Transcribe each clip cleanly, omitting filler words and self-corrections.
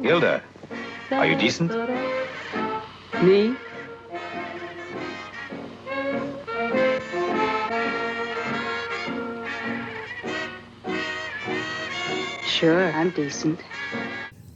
Hilda, are you decent? Me? Sure, I'm decent.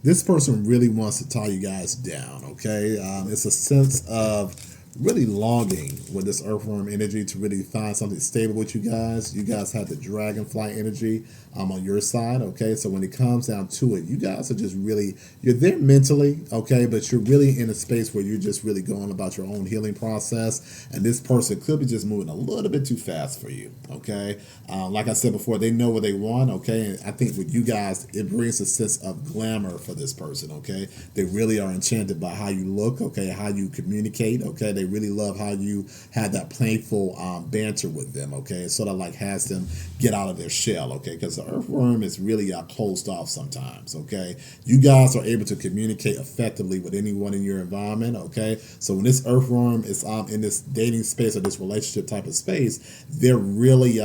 This person really wants to tie you guys down, okay? It's a sense of really longing with this earthworm energy to really find something stable with you guys. You guys have the dragonfly energy on your side, okay? So when it comes down to it, you guys are just really, you're there mentally, okay? But you're really in a space where you're just really going about your own healing process. And this person could be just moving a little bit too fast for you, okay? Like I said before, they know what they want, okay? And I think with you guys, it brings a sense of glamour for this person, okay? They really are enchanted by how you look, okay? How you communicate, okay? They really love how you have that playful banter with them, okay? It sort of like has them get out of their shell, okay? Because the earthworm is really closed off sometimes, okay? You guys are able to communicate effectively with anyone in your environment, okay? So when this earthworm is in this dating space or this relationship type of space, they're really,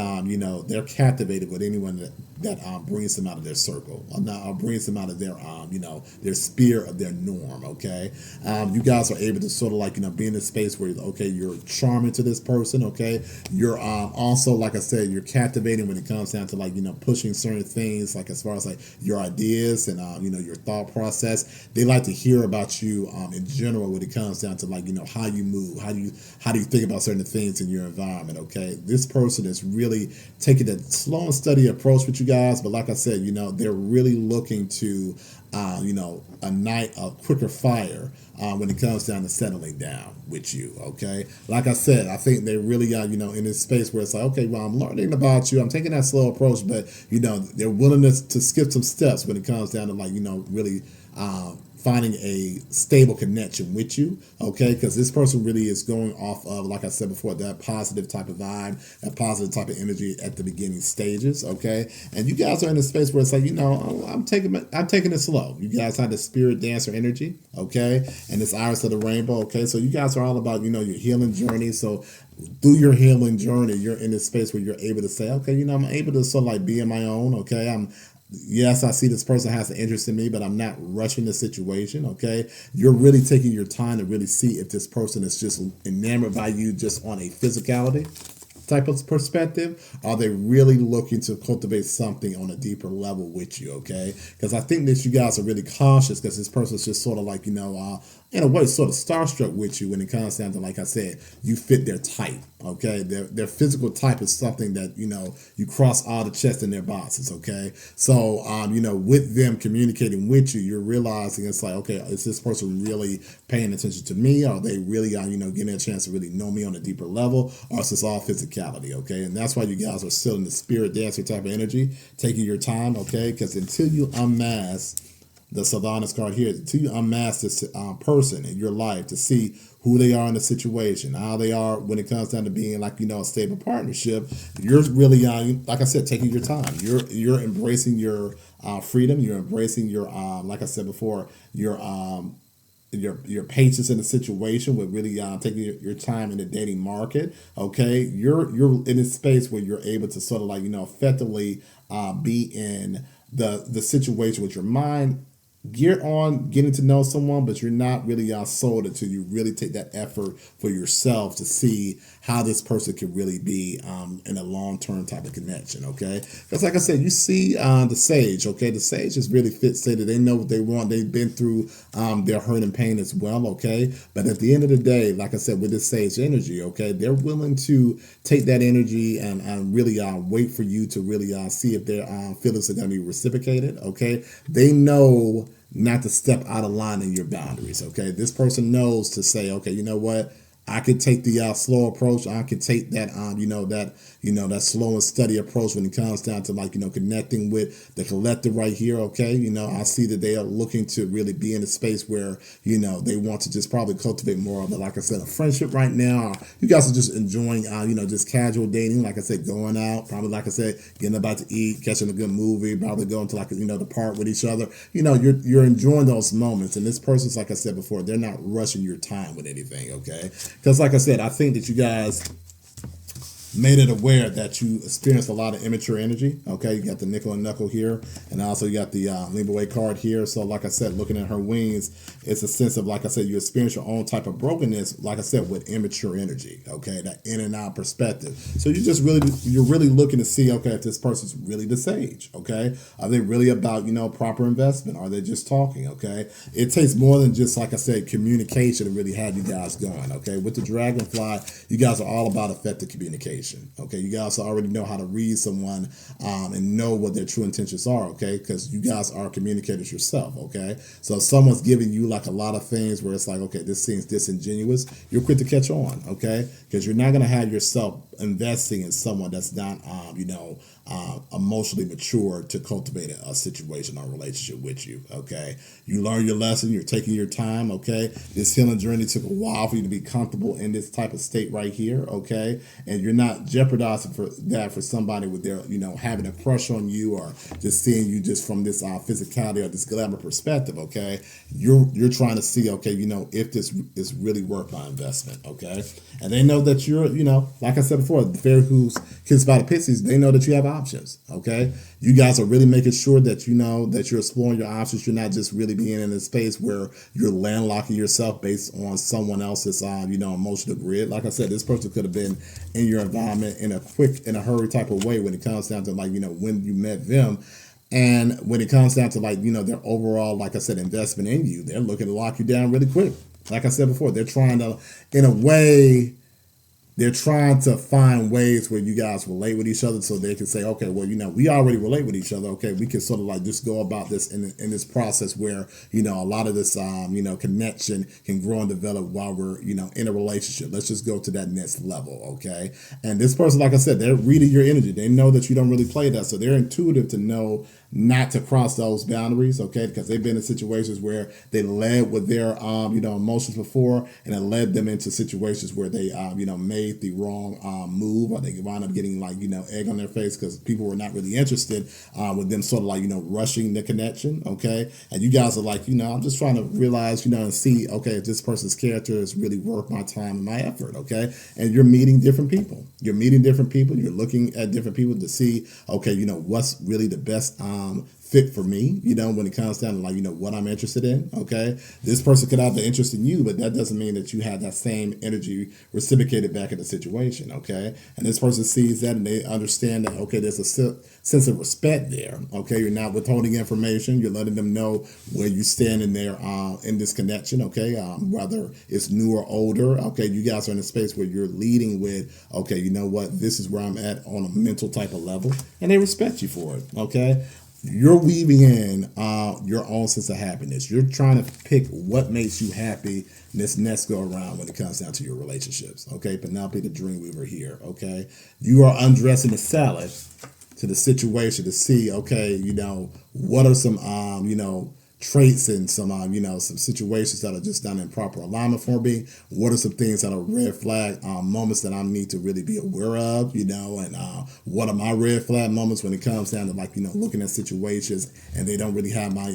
they're captivated with anyone that brings them out of their circle, or brings them out of their, their sphere of their norm, okay? You guys are able to sort of like, be in a space where, okay, you're charming to this person, okay? You're also, like I said, you're captivating when it comes down to like, pushing certain things, like as far as like your ideas and, your thought process. They like to hear about you in general when it comes down to like, how you move, how do you think about certain things in your environment, okay? This person is really taking a slow and steady approach with you guys, but like I said, they're really looking to ignite a quicker fire when it comes down to settling down with you, okay? Like I said, I think they really are, in this space where it's like, okay, well, I'm learning about you, I'm taking that slow approach, but, their willingness to skip some steps when it comes down to like, really finding a stable connection with you, okay? Because this person really is going off of, like I said before, that positive type of vibe, that positive type of energy at the beginning stages, okay? And you guys are in a space where it's like, I'm taking it slow. You guys have the spirit dancer energy, okay? And this iris of the rainbow, okay? So you guys are all about, your healing journey. So through your healing journey, you're in this space where you're able to say, okay, I'm able to sort of like be in my own, okay? Yes, I see this person has an interest in me, but I'm not rushing the situation, okay? You're really taking your time to really see if this person is just enamored by you just on a physicality type of perspective. Are they really looking to cultivate something on a deeper level with you, okay? Because I think that you guys are really cautious because this person's just sort of like, in a way, sort of starstruck with you when it comes down to, like I said, you fit their type, okay? Their physical type is something that, you cross all the checks in their boxes, okay? So, with them communicating with you, you're realizing it's like, okay, is this person really paying attention to me? Are they really, getting a chance to really know me on a deeper level? Or is this all physicality, okay? And that's why you guys are still in the spirit dancer type of energy, taking your time, okay? Because until you unmask the Sylvanas card here, until you unmask this person in your life to see who they are in the situation, how they are when it comes down to being like, a stable partnership, you're really, like I said, taking your time. You're embracing your freedom. You're embracing your, like I said before, your patience in the situation with really taking your time in the dating market, okay? You're in a space where you're able to sort of like, effectively be in the situation with your mind geared on getting to know someone, but you're not really sold until you really take that effort for yourself to see how this person could really be in a long-term type of connection, okay? Because like I said, you see the sage, okay? The sage is really fit stated. They know what they want. They've been through their hurt and pain as well, okay? But at the end of the day, like I said, with this sage energy, okay, they're willing to take that energy and really wait for you to really see if their feelings are going to be reciprocated, okay? They know not to step out of line in your boundaries, okay? This person knows to say, okay, you know what? I could take the slow approach. I could take that, that slow and steady approach when it comes down to like, connecting with the collective right here. Okay. I see that they are looking to really be in a space where, they want to just probably cultivate more of it. Like I said, a friendship right now. You guys are just enjoying, just casual dating. Like I said, going out, probably, like I said, getting about to eat, catching a good movie, probably going to like, the park with each other. You're enjoying those moments. And this person's, like I said before, they're not rushing your time with anything. Okay. Because like I said, I think that you guys made it aware that you experience a lot of immature energy. Okay, you got the nickel and knuckle here, and also you got the leave away card here. So like I said, looking at her wings, it's a sense of, like I said, you experience your own type of brokenness, like I said, with immature energy. Okay, that in and out perspective. So you're really looking to see, okay, if this person's really the sage. Okay, are they really about, proper investment? Are they just talking? Okay, it takes more than just, like I said, communication to really have you guys going. Okay, with the dragonfly, you guys are all about effective communication. Okay, you guys already know how to read someone and know what their true intentions are. Okay, because you guys are communicators yourself. Okay, so if someone's giving you like a lot of things where it's like, okay, this seems disingenuous, you're quick to catch on. Okay, because you're not going to have yourself investing in someone that's not, emotionally mature to cultivate a situation or relationship with you. Okay, you learn your lesson. You're taking your time. Okay, this healing journey took a while for you to be comfortable in this type of state right here. Okay, and you're not jeopardizing for somebody with their, having a crush on you or just seeing you just from this physicality or this glamour perspective. Okay, you're trying to see, okay, if this is really worth my investment. Okay, and they know that you're, like I said before, the fairy who's kissed by the pixies, they know that you have options. Okay, you guys are really making sure that that you're exploring your options. You're not just really being in a space where you're landlocking yourself based on someone else's emotional grid. Like I said, this person could have been in your environment in a hurry type of way when it comes down to when you met them. And when it comes down to their overall, like I said, investment in you, they're looking to lock you down really quick. Like I said before, they're trying to, in a way, they're trying to find ways where you guys relate with each other so they can say, okay, well, we already relate with each other. Okay, we can sort of just go about this in this process where, a lot of this, connection can grow and develop while we're, in a relationship. Let's just go to that next level. Okay. And this person, like I said, they're reading your energy. They know that you don't really play that. So they're intuitive to know not to cross those boundaries. Okay. Because they've been in situations where they led with their, emotions before, and it led them into situations where they, made the wrong move, or they wound up getting egg on their face because people were not really interested with them sort of rushing the connection. Okay, and you guys are I'm just trying to realize and see, okay, if this person's character is really worth my time and my effort. Okay, and you're meeting different people. You're looking at different people to see, okay, what's really the best fit for me, when it comes down to what I'm interested in. Okay, this person could have the interest in you, but that doesn't mean that you have that same energy reciprocated back in the situation. Okay, and this person sees that and they understand that, okay, there's a sense of respect there. Okay, you're not withholding information. You're letting them know where you stand in there in this connection. Okay, whether it's new or older. Okay, you guys are in a space where you're leading with, okay, you know what, this is where I'm at on a mental type of level, and they respect you for it. Okay. You're weaving in your own sense of happiness. You're trying to pick what makes you happy this next go around when it comes down to your relationships. Okay, Penelope the Dreamweaver here. Okay, you are undressing the salad to the situation to see, okay, what are some traits and some some situations that are just done in proper alignment for me. What are some things that are red flag moments that I need to really be aware of, and what are my red flag moments when it comes down to looking at situations and they don't really have my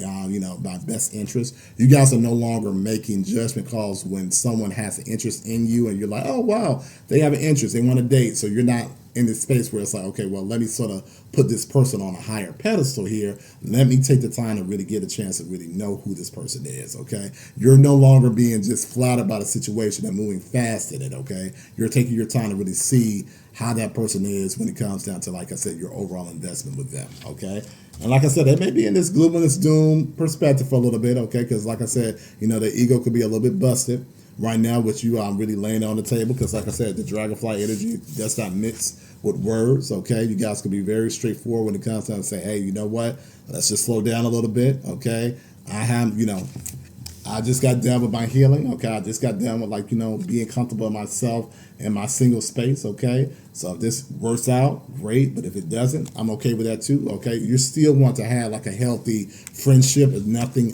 my best interest. You guys are no longer making judgment calls when someone has an interest in you and you're like, oh wow, they have an interest, they want to date. So you're not in this space where it's like, okay, well, let me sort of put this person on a higher pedestal here. Let me take the time to really get a chance to really know who this person is. Okay, you're no longer being just flattered by the situation and moving fast in it. Okay, you're taking your time to really see how that person is when it comes down to, like I said, your overall investment with them. Okay, and like I said, they may be in this gloom and this doom perspective for a little bit. Okay, because like I said, the ego could be a little bit busted right now, which you really laying on the table, because like I said, the dragonfly energy does not mix with words. Okay, you guys can be very straightforward when it comes down to say, hey, you know what, let's just slow down a little bit. Okay, I just got done with my healing. Okay, I just got done with being comfortable in myself in my single space. Okay, so if this works out, great, but if it doesn't, I'm okay with that too. Okay, you still want to have a healthy friendship. If nothing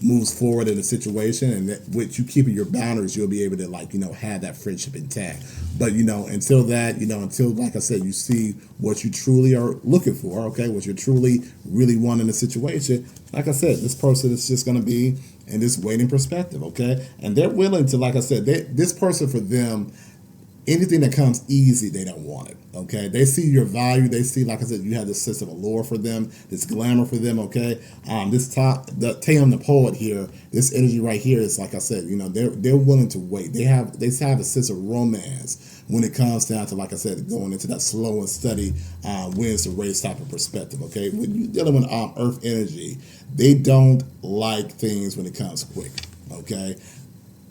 moves forward in a situation, and with you keeping your boundaries, you'll be able to have that friendship intact. But until that, until, like I said, you see what you truly are looking for. Okay, what you're truly really want in a situation. Like I said, this person is just going to be in this waiting perspective. Okay, and they're willing to, like I said, this person, for them, anything that comes easy, they don't want it. Okay, they see your value. They see, like I said, you have this sense of allure for them, this glamour for them. Okay, the Tatum the poet here, this energy right here is, like I said, they're willing to wait. They have a sense of romance when it comes down to, like I said, going into that slow and steady wins the race type of perspective. Okay, when you're dealing with Earth energy, they don't like things when it comes quick. Okay.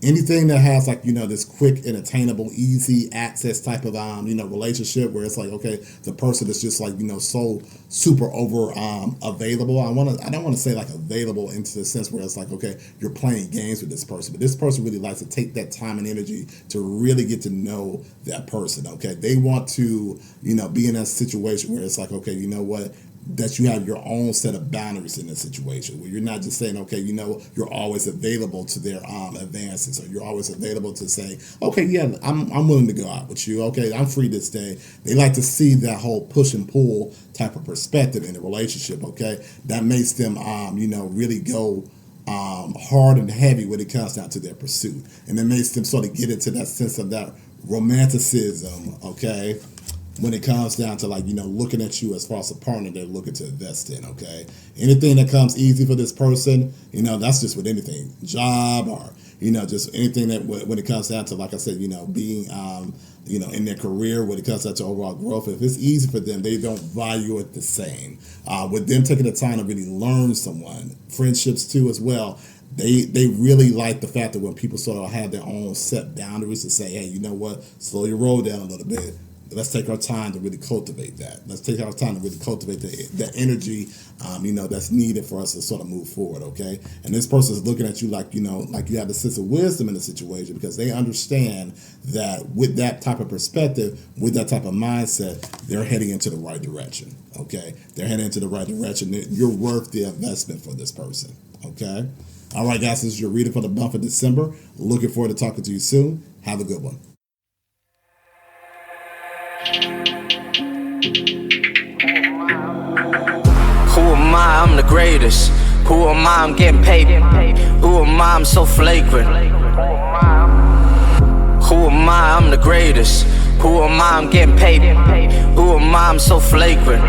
Anything that has this quick and attainable, easy access type of relationship where it's like, okay, the person is just so super over available. I don't want to say like available into the sense where it's like, okay, you're playing games with this person, but this person really likes to take that time and energy to really get to know that person. Okay, they want to be in that situation where it's like, okay, you know what, that you have your own set of boundaries in this situation where you're not just saying, okay, you're always available to their advances, or you're always available to say, okay, yeah, I'm willing to go out with you. Okay, I'm free this day. They like to see that whole push and pull type of perspective in a relationship. Okay, that makes them, really go hard and heavy when it comes down to their pursuit, and it makes them sort of get into that sense of that romanticism. Okay, when it comes down to looking at you as far as a partner they're looking to invest in. Okay, anything that comes easy for this person, that's just with anything, job, or just anything that when it comes down to, like I said, being in their career, when it comes down to overall growth, if it's easy for them, they don't value it the same. With them taking the time to really learn someone, friendships too as well, they really like the fact that when people sort of have their own set boundaries to say, hey, you know what, slow your roll down a little bit. Let's take our time to really cultivate that. Let's take our time to really cultivate that energy, that's needed for us to sort of move forward, okay? And this person is looking at you like you have the sense of wisdom in the situation, because they understand that with that type of perspective, with that type of mindset, they're heading into the right direction, okay? They're heading into the right direction. You're worth the investment for this person, okay? All right, guys, this is your reading for the month of December. Looking forward to talking to you soon. Have a good one. Who am I? I'm the greatest. Who am I? I'm getting paid. Who am I? I'm so flagrant. Who am I? I'm the greatest. Who am I? I'm getting paid. Who am I? I'm so flagrant.